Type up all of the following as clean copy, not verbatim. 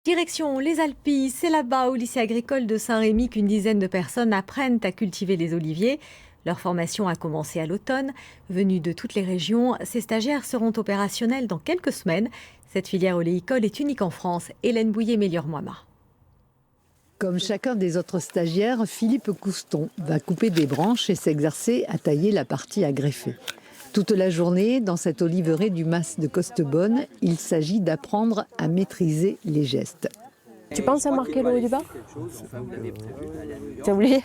Direction les Alpilles, c'est là-bas au lycée agricole de Saint-Rémy qu'une dizaine de personnes apprennent à cultiver les oliviers. Leur formation a commencé à l'automne. Venus de toutes les régions, ces stagiaires seront opérationnels dans quelques semaines. Cette filière oléicole est unique en France. Hélène Bouillet-Mélior-Moima. Comme chacun des autres stagiaires, Philippe Couston va couper des branches et s'exercer à tailler la partie à greffer. Toute la journée, dans cette oliveraie du Mas de Costebonne, il s'agit d'apprendre à maîtriser les gestes. Tu penses à marquer le haut du bas? Tu as oublié?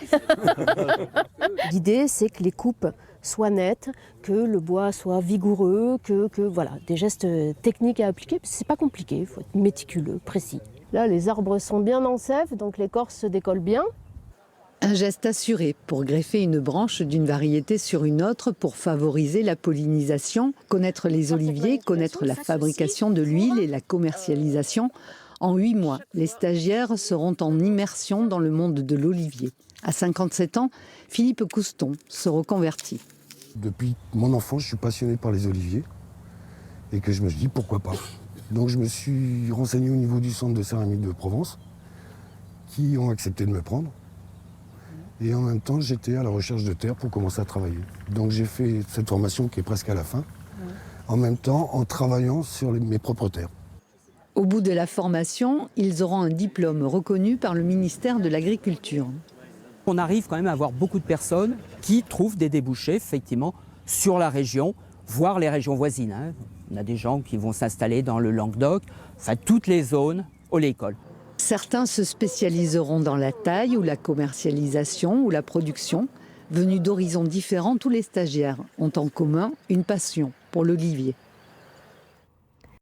L'idée, c'est que les coupes soient nettes, que le bois soit vigoureux, que voilà, des gestes techniques à appliquer. C'est pas compliqué, il faut être méticuleux, précis. Là, les arbres sont bien en sève, donc l'écorce se décolle bien. Un geste assuré pour greffer une branche d'une variété sur une autre pour favoriser la pollinisation, connaître les oliviers, connaître la fabrication de l'huile et la commercialisation. En 8 mois, les stagiaires seront en immersion dans le monde de l'olivier. À 57 ans, Philippe Couston se reconvertit. Depuis mon enfance, je suis passionné par les oliviers et que je me suis dit pourquoi pas. Donc je me suis renseigné au niveau du centre de céramique de Provence qui ont accepté de me prendre. Et en même temps, j'étais à la recherche de terre pour commencer à travailler. Donc j'ai fait cette formation qui est presque à la fin, en même temps en travaillant sur mes propres terres. Au bout de la formation, ils auront un diplôme reconnu par le ministère de l'Agriculture. On arrive quand même à avoir beaucoup de personnes qui trouvent des débouchés, effectivement, sur la région, voire les régions voisines. On a des gens qui vont s'installer dans le Languedoc, enfin toutes les zones oléicoles. Certains se spécialiseront dans la taille ou la commercialisation ou la production. Venus d'horizons différents, tous les stagiaires ont en commun une passion pour l'olivier.